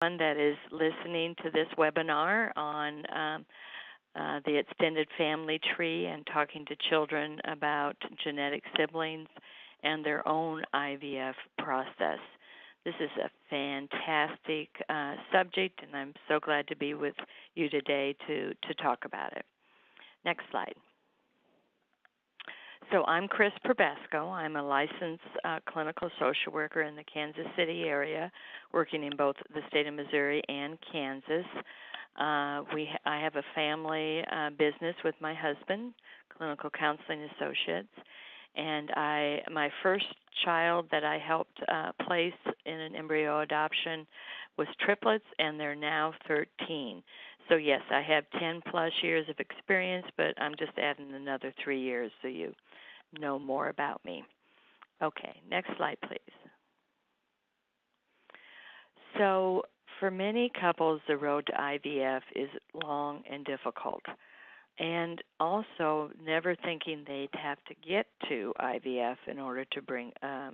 that is listening to this webinar on the extended family tree and talking to children about genetic siblings and their own IVF process. This is a fantastic subject, and I'm so glad to be with you today to talk about it. Next slide. So I'm Chris Probesco. I'm a licensed clinical social worker in the Kansas City area, working in both the state of Missouri and Kansas. I have a family business with my husband, Clinical Counseling Associates, and my first child that I helped place in an embryo adoption was triplets, and they're now 13. So yes, I have 10 plus years of experience, but I'm just adding another 3 years so you know more about me. Okay, next slide, please. So for many couples, the road to IVF is long and difficult, and also never thinking they'd have to get to IVF in order to bring a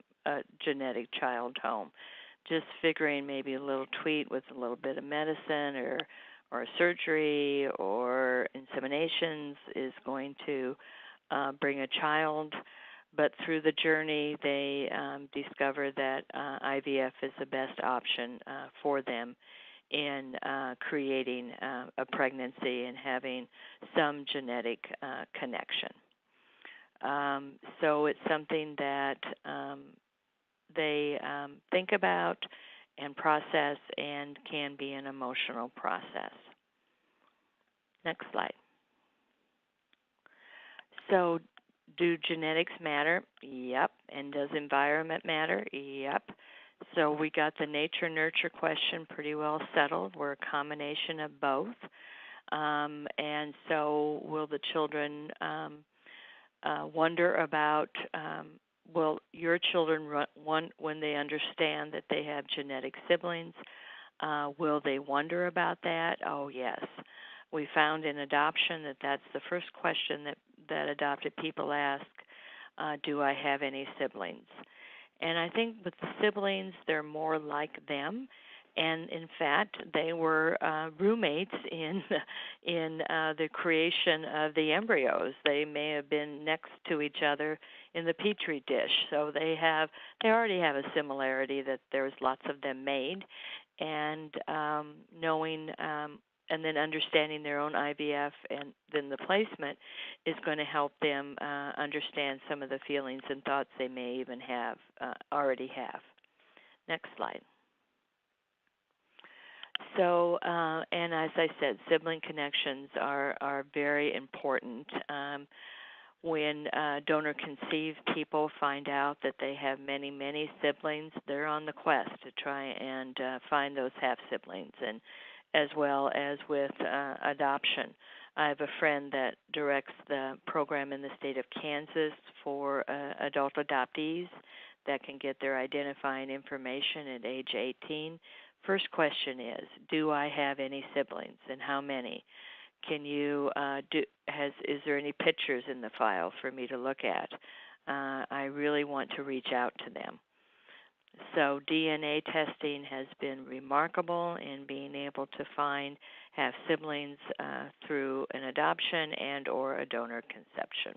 genetic child home. Just figuring maybe a little tweak with a little bit of medicine or surgery or inseminations is going to bring a child. But through the journey, they discover that IVF is the best option for them in creating a pregnancy and having some genetic connection. So it's something that they think about and process, and can be an emotional process. Next slide. So do genetics matter? Yep. And does environment matter? Yep. So we got the nature-nurture question pretty well settled. We're a combination of both. And so will the children wonder about, will your children, when they understand that they have genetic siblings, will they wonder about that? Oh, yes. We found in adoption that that's the first question that adopted people ask, do I have any siblings? And I think with the siblings, they're more like them. And in fact, they were roommates in the creation of the embryos. They may have been next to each other in the petri dish. So they already have a similarity that there's lots of them made, and knowing and then understanding their own IVF and then the placement is going to help them understand some of the feelings and thoughts they may even already have. Next slide. So, and as I said, sibling connections are very important. When donor-conceived people find out that they have many, many siblings, they're on the quest to try and find those half-siblings, and as well as with adoption. I have a friend that directs the program in the state of Kansas for adult adoptees that can get their identifying information at age 18. First question is, do I have any siblings, and how many? Can you is there any pictures in the file for me to look at? I really want to reach out to them. So DNA testing has been remarkable in being able to have siblings through an adoption and or a donor conception.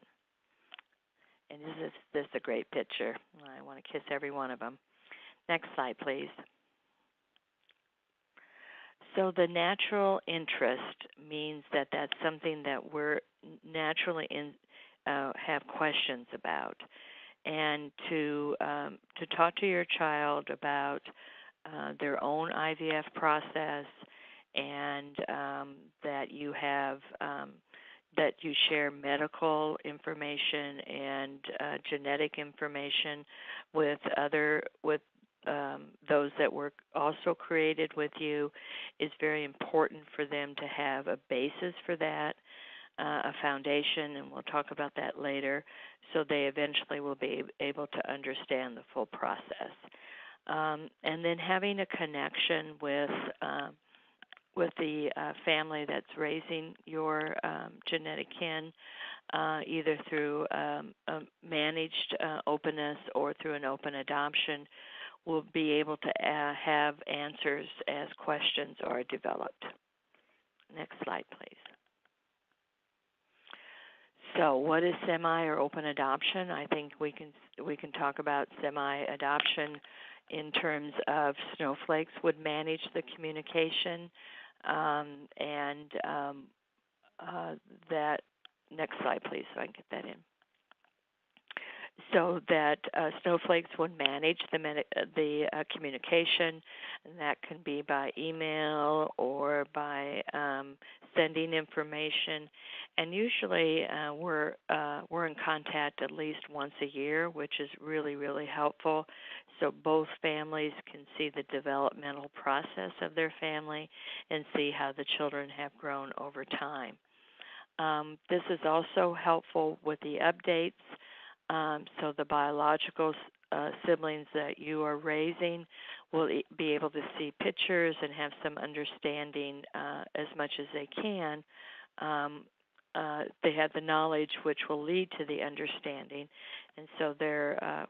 And this is a great picture. I want to kiss every one of them. Next slide, please. So the natural interest means that that's something that we're naturally have questions about. And to talk to your child about their own IVF process, and that you have that you share medical information and genetic information with those that were also created with you is very important for them to have a basis for that, a foundation, and we'll talk about that later, so they eventually will be able to understand the full process. And then having a connection with the family that's raising your genetic kin, either through a managed openness or through an open adoption, will be able to have answers as questions are developed. Next slide, please. So, what is semi or open adoption? I think we can talk about semi adoption in terms of snowflakes would manage the communication, and that. Next slide, please, so I can get that in. So that snowflakes would manage the communication, and that can be by email or by sending information. And usually we're in contact at least once a year, which is really, really helpful. So both families can see the developmental process of their family and see how the children have grown over time. This is also helpful with the updates. So the biological siblings that you are raising will be able to see pictures and have some understanding as much as they can. They have the knowledge which will lead to the understanding, and so they're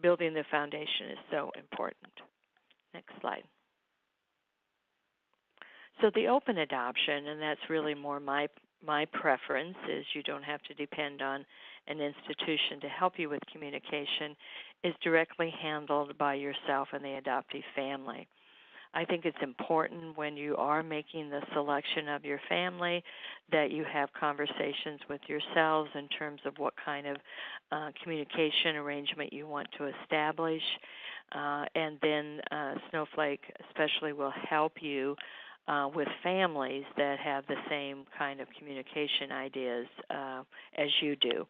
building the foundation is so important. Next slide. So the open adoption, and that's really more my preference, is you don't have to depend on an institution to help you with communication, is directly handled by yourself and the adoptive family. I think it's important when you are making the selection of your family that you have conversations with yourselves in terms of what kind of communication arrangement you want to establish, and then Snowflake especially will help you with families that have the same kind of communication ideas as you do.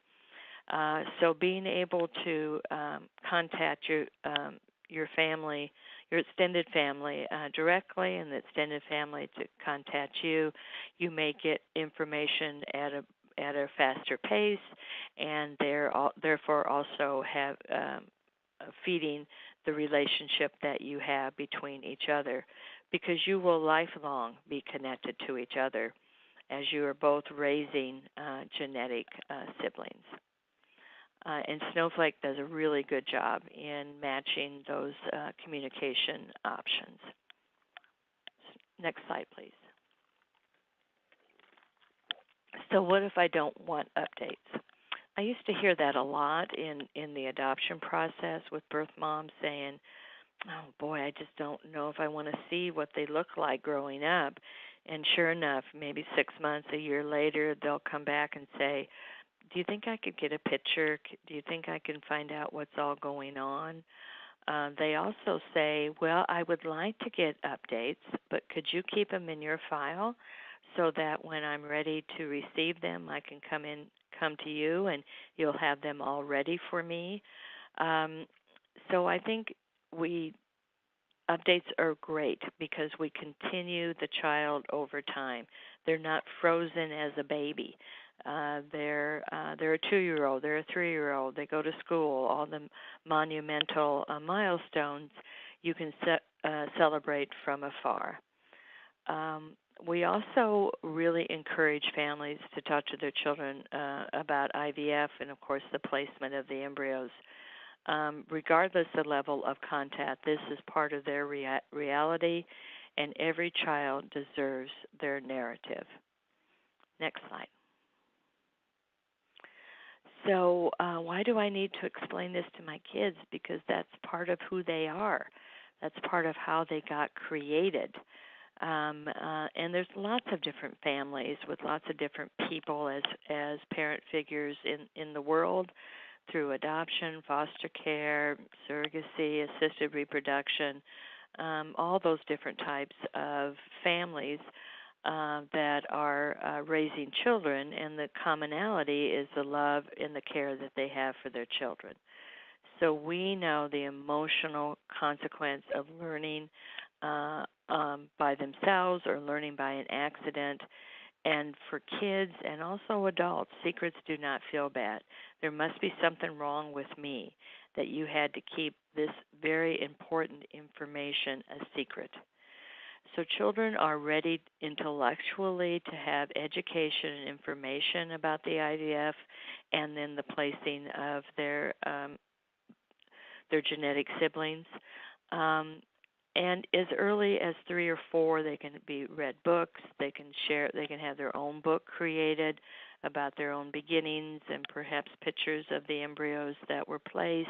So being able to contact your family, your extended family directly, and the extended family to contact you, you may get information at a faster pace, and therefore also have feeding the relationship that you have between each other, because you will lifelong be connected to each other as you are both raising genetic siblings. And Snowflake does a really good job in matching those communication options. Next slide, please. So what if I don't want updates? I used to hear that a lot in the adoption process with birth moms saying, oh boy, I just don't know if I want to see what they look like growing up. And sure enough, maybe 6 months, a year later, they'll come back and say, do you think I could get a picture? Do you think I can find out what's all going on? They also say, well, I would like to get updates, but could you keep them in your file so that when I'm ready to receive them, I can come to you and you'll have them all ready for me? So I think updates are great because we continue the child over time. They're not frozen as a baby. They're a 2-year-old, they're a 3-year-old, they go to school, all the monumental milestones you can celebrate from afar. We also really encourage families to talk to their children about IVF and, of course, the placement of the embryos. Regardless of level of contact, this is part of their reality, and every child deserves their narrative. Next slide. So why do I need to explain this to my kids? Because that's part of who they are. That's part of how they got created. And there's lots of different families with lots of different people as parent figures in the world through adoption, foster care, surrogacy, assisted reproduction, all those different types of families that are raising children, and the commonality is the love and the care that they have for their children. So we know the emotional consequence of learning by themselves or learning by an accident. And for kids and also adults, secrets do not feel bad. There must be something wrong with me that you had to keep this very important information a secret. So children are ready intellectually to have education and information about the IVF and then the placing of their genetic siblings. Um, and as early as 3 or 4, they can be read books. They can share. They can have their own book created about their own beginnings and perhaps pictures of the embryos that were placed.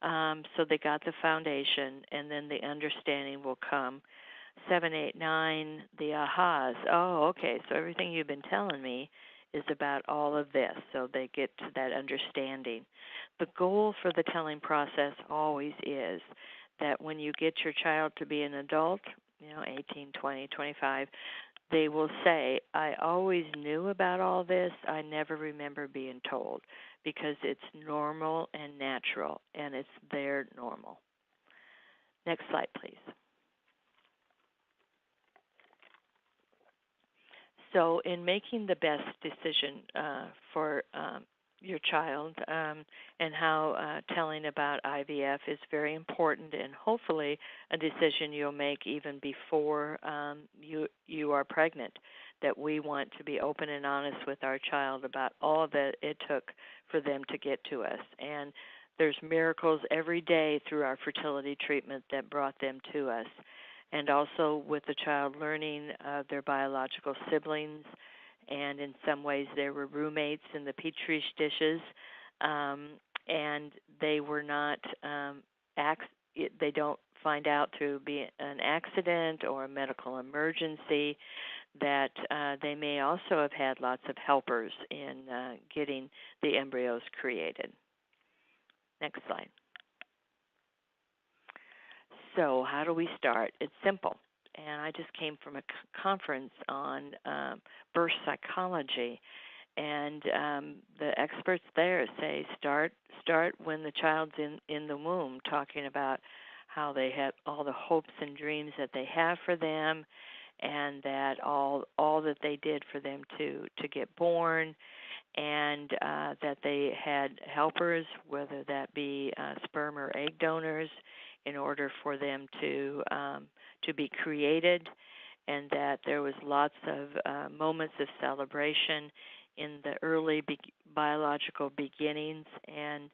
So they got the foundation, and then the understanding will come. 7, 8, 9, the ahas. Oh, okay. So everything you've been telling me is about all of this. So they get to that understanding. The goal for the telling process always is that when you get your child to be an adult, 18, 20, 25, they will say, I always knew about all this. I never remember being told, because it's normal and natural, and it's their normal. Next slide, please. So in making the best decision for your child, and how telling about IVF is very important, and hopefully a decision you'll make even before you are pregnant, that we want to be open and honest with our child about all that it took for them to get to us. And there's miracles every day through our fertility treatment that brought them to us. And also with the child learning their biological siblings, and in some ways they were roommates in the petri dishes, and they were not they don't find out through an accident or a medical emergency that they may also have had lots of helpers in getting the embryos created. Next slide. So how do we start? It's simple. And I just came from a conference on birth psychology, and the experts there say start when the child's in the womb, talking about how they have all the hopes and dreams that they have for them, and that all that they did for them to get born, and that they had helpers, whether that be sperm or egg donors, in order for them to be created, and that there was lots of moments of celebration in the early biological beginnings, and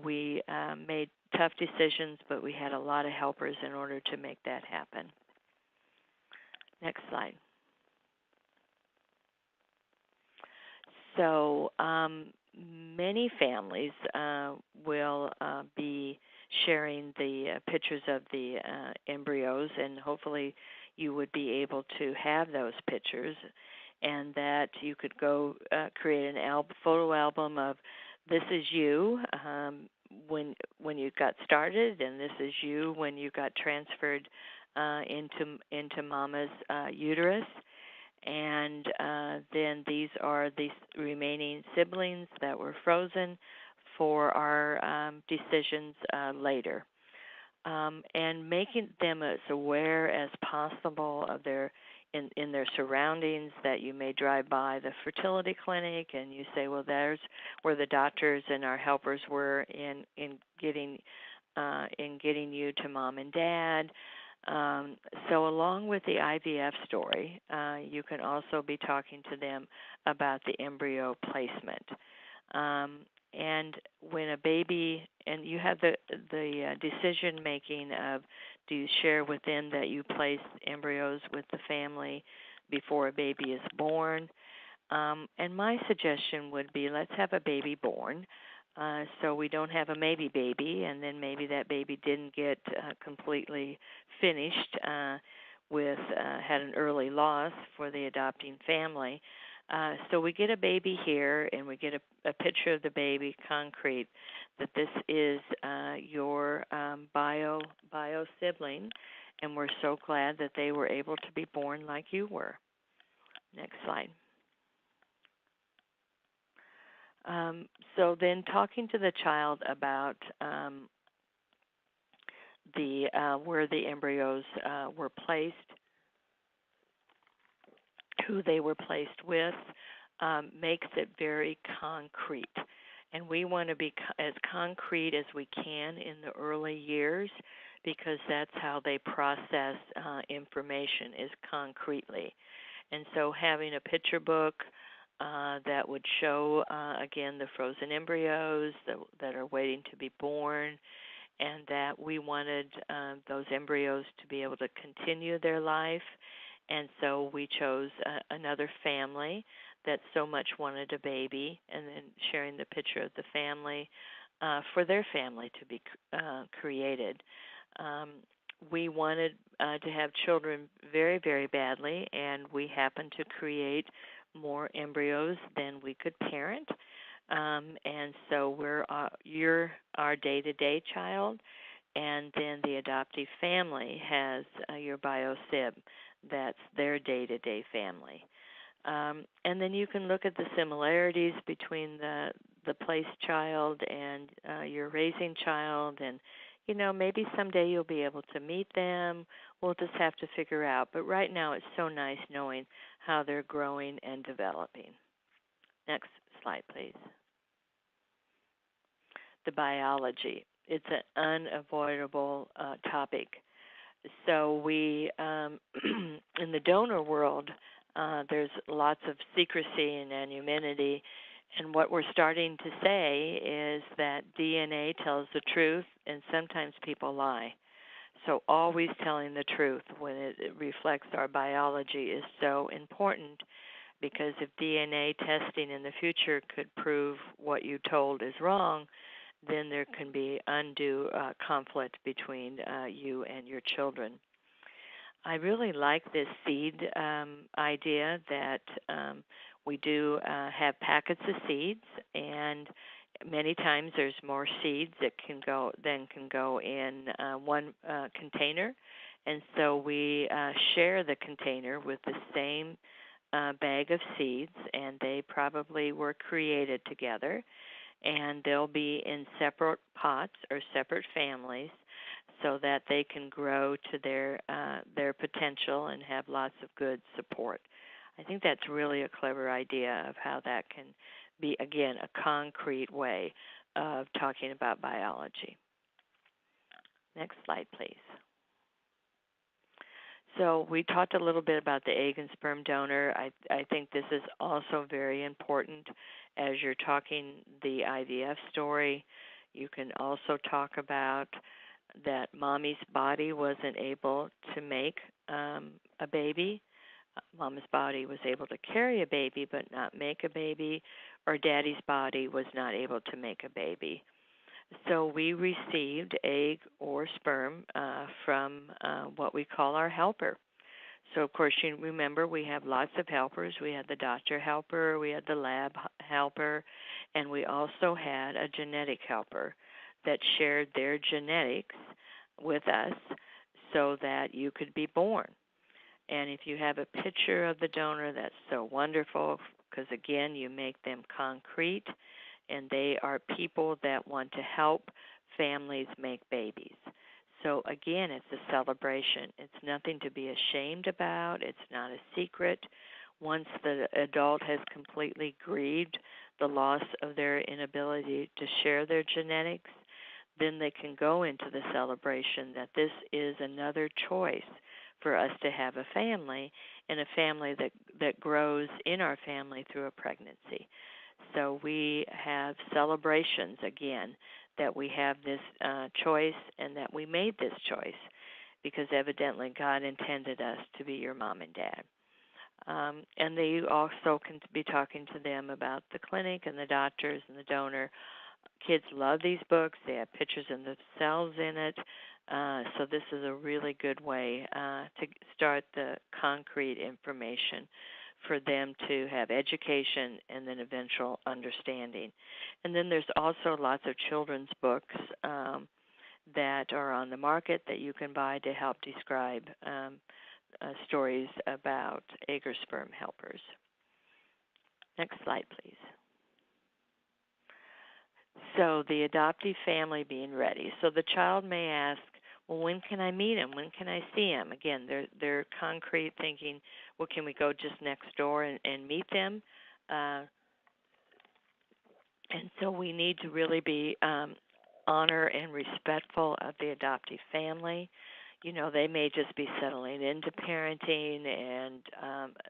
we made tough decisions, but we had a lot of helpers in order to make that happen. Next slide. So many families will be sharing the pictures of the embryos, and hopefully you would be able to have those pictures, and that you could go create an photo album of this is you when you got started, and this is you when you got transferred into mama's uterus. And then these are the remaining siblings that were frozen for our decisions later. And making them as aware as possible of in their surroundings, that you may drive by the fertility clinic and you say, well, there's where the doctors and our helpers were in getting you to mom and dad. So along with the IVF story, you can also be talking to them about the embryo placement. And when a baby, and you have the decision making of, do you share within that you place embryos with the family before a baby is born? And my suggestion would be, let's have a baby born. So we don't have a maybe baby, and then maybe that baby didn't get completely finished had an early loss for the adopting family. So we get a baby here, and we get a picture of the baby, concrete, that this is your bio sibling, and we're so glad that they were able to be born like you were. Next slide. So then talking to the child about where the embryos were placed, who they were placed with, makes it very concrete. And we want to be as concrete as we can in the early years, because that's how they process information, is concretely. And so having a picture book that would show, again, the frozen embryos that are waiting to be born, and that we wanted those embryos to be able to continue their life. And so we chose another family that so much wanted a baby, and then sharing the picture of the family for their family to be created. Um, we wanted to have children very, very badly, and we happened to create more embryos than we could parent. And so you're our day-to-day child, and then the adoptive family has your bio-sib. That's their day-to-day family. And then you can look at the similarities between the place child and your raising child, and maybe someday you'll be able to meet them. We'll just have to figure out. But right now it's so nice knowing how they're growing and developing. Next slide, please. The biology. It's an unavoidable topic. So we, in the donor world, there's lots of secrecy and anonymity, and what we're starting to say is that DNA tells the truth, and sometimes people lie. So always telling the truth when it reflects our biology is so important, because if DNA testing in the future could prove what you told is wrong, then there can be undue conflict between you and your children. I really like this seed idea that we do have packets of seeds, and many times there's more seeds that can go in one container, and so we share the container with the same bag of seeds, and they probably were created together, and they'll be in separate pots or separate families, so that they can grow to their potential and have lots of good support. I think that's really a clever idea of how that can be, again, a concrete way of talking about biology. Next slide, please. So we talked a little bit about the egg and sperm donor. I think this is also very important as you're talking the IVF story. You can also talk about that mommy's body wasn't able to make a baby. Mama's body was able to carry a baby but not make a baby, or daddy's body was not able to make a baby. So we received egg or sperm from what we call our helper. So, of course, you remember we have lots of helpers. We had the doctor helper, we had the lab helper, and we also had a genetic helper that shared their genetics with us so that you could be born. And if you have a picture of the donor, that's so wonderful, because, again, you make them concrete, and they are people that want to help families make babies. So, again, it's a celebration. It's nothing to be ashamed about. It's not a secret. Once the adult has completely grieved the loss of their inability to share their genetics, then they can go into the celebration that this is another choice for us to have a family, and a family that grows in our family through a pregnancy. So we have celebrations, again, that we have this choice and that we made this choice, because evidently God intended us to be your mom and dad. And they also can be talking to them about the clinic and the doctors and the donor. Kids love these books. They have pictures of themselves in it. So this is a really good way to start the concrete information for them to have education and then eventual understanding. And then there's also lots of children's books that are on the market that you can buy to help describe stories about egg or sperm helpers. Next slide, please. So the adoptive family being ready. So the child may ask, well, when can I meet him? When can I see him? Again, they're concrete thinking, well, can we go just next door and meet them? And so we need to really be honor and respectful of the adoptive family. You know, they may just be settling into parenting, and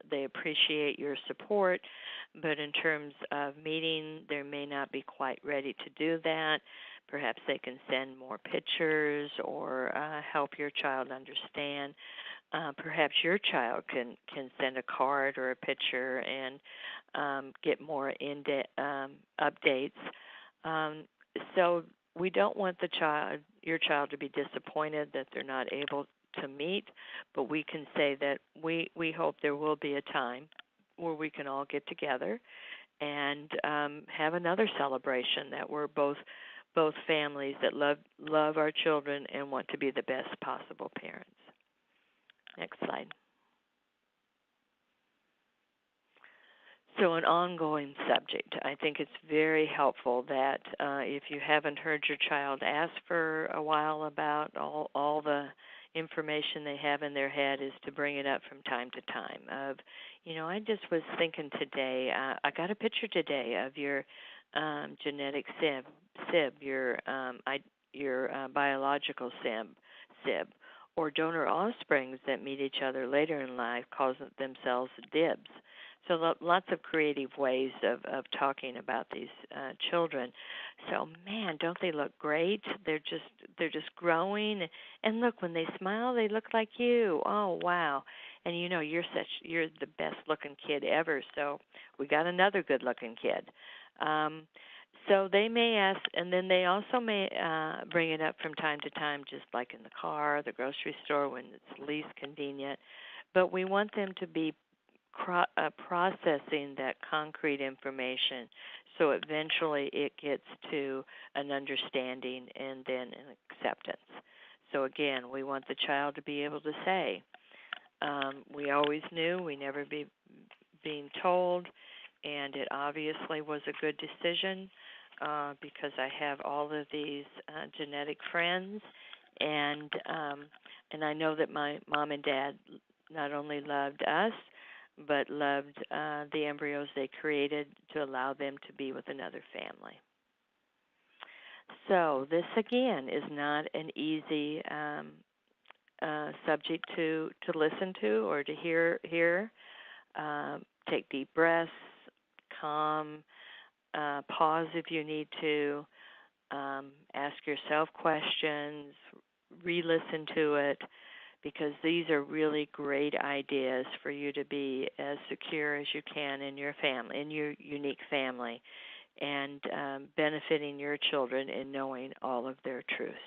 they appreciate your support, but in terms of meeting, they may not be quite ready to do that. Perhaps they can send more pictures or help your child understand. Perhaps your child can send a card or a picture and get more updates. Um, so we don't want your child, to be disappointed that they're not able to meet, but we can say that we hope there will be a time where we can all get together and have another celebration that we're both families that love our children and want to be the best possible parents. Next slide. So an ongoing subject. I think it's very helpful that if you haven't heard your child ask for a while about all the information they have in their head, is to bring it up from time to time. I just was thinking today, I got a picture today of your genetic sib, your biological sib, or donor offsprings that meet each other later in life, calls themselves dibs. So lots of creative ways of talking about these children. So man, don't they look great? They're just growing, and look, when they smile, they look like you. Oh wow! And you're the best looking kid ever. So we got another good looking kid. So they may ask, and then they also may bring it up from time to time, just like in the car, the grocery store, when it's least convenient. But we want them to be processing that concrete information, so eventually it gets to an understanding and then an acceptance. So again, we want the child to be able to say, we always knew, we never being told, and it obviously was a good decision because I have all of these genetic friends, and I know that my mom and dad not only loved us, but loved the embryos they created to allow them to be with another family. So this, again, is not an easy subject to listen to or to hear. Take deep breaths, calm, pause if you need to, ask yourself questions, re-listen to it, because these are really great ideas for you to be as secure as you can in your family, in your unique family, and benefiting your children in knowing all of their truths.